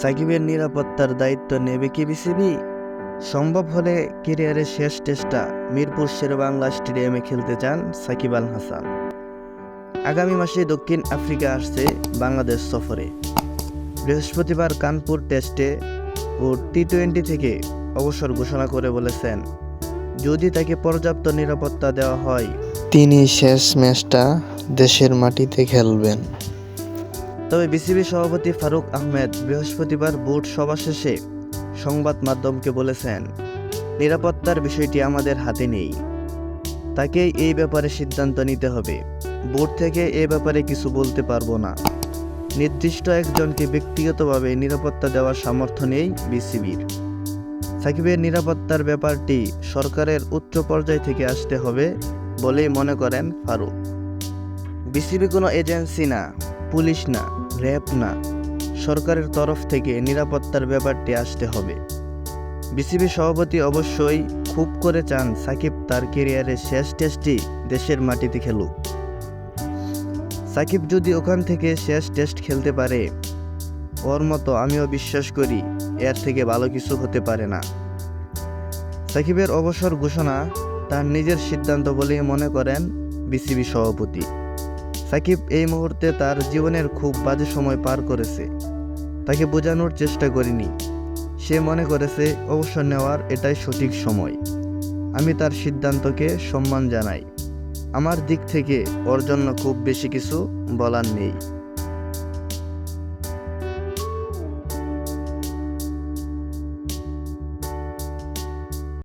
সাকিবের নিরাপত্তার দায়িত্ব নেবে কি বিসিবি? সম্ভব হলে ক্যারিয়ারের শেষ টেস্টটা মিরপুর শেরেবাংলা স্টেডিয়ামে খেলতে চান সাকিব আল হাসান। আগামী মাসে দক্ষিণ আফ্রিকা আসছে বাংলাদেশ সফরে। বৃহস্পতিবার কানপুর টেস্টে ও টি-20 থেকে অবসর ঘোষণা করে বলেছেন, যদি তাকে পর্যাপ্ত নিরাপত্তা দেওয়া হয় তিনি শেষ ম্যাচটা দেশের মাটিতে খেলবেন। তবে বিসিবি সভাপতি ফারুক আহমেদ বৃহস্পতিবার বোর্ড সভা শেষে সংবাদ মাধ্যমকে বলেছেন, নিরাপত্তার বিষয়টি আমাদের হাতে নেই, তাকেই এই ব্যাপারে সিদ্ধান্ত নিতে হবে। বোর্ড থেকে এ ব্যাপারে কিছু বলতে পারবো না। নির্দিষ্ট একজনকে ব্যক্তিগতভাবে নিরাপত্তা দেওয়ার সামর্থ্য নেই বিসিবির। সাকিবের নিরাপত্তার ব্যাপারটি সরকারের উচ্চ পর্যায় থেকে আসতে হবে বলেই মনে করেন ফারুক। বিসিবি কোনো এজেন্সি না, পুলিশ না, র্যাব না, সরকারের তরফ থেকে নিরাপত্তার ব্যাপারটি আসতে হবে। বিসিবি সভাপতি অবশ্যই খুব করে চান সাকিব তার ক্যারিয়ারের শেষ টেস্টটি দেশের মাটিতে খেলুক। সাকিব যদি ওখান থেকে শেষ টেস্ট খেলতে পারে, ওর মতো আমিও বিশ্বাস করি এর থেকে ভালো কিছু হতে পারে না। সাকিবের অবসর ঘোষণা তার নিজের সিদ্ধান্ত বলেই মনে করেন বিসিবি সভাপতি। সাকিব এই মুহূর্তে তার জীবনের খুব বাজে সময় পার করেছে। তাকে বোঝানোর চেষ্টা করিনি। সে মনে করেছে অবসর নেওয়ার এটাই সঠিক সময়। আমি তার সিদ্ধান্তকে সম্মান জানাই। আমার দিক থেকে ওর জন্য খুব বেশি কিছু বলার নেই।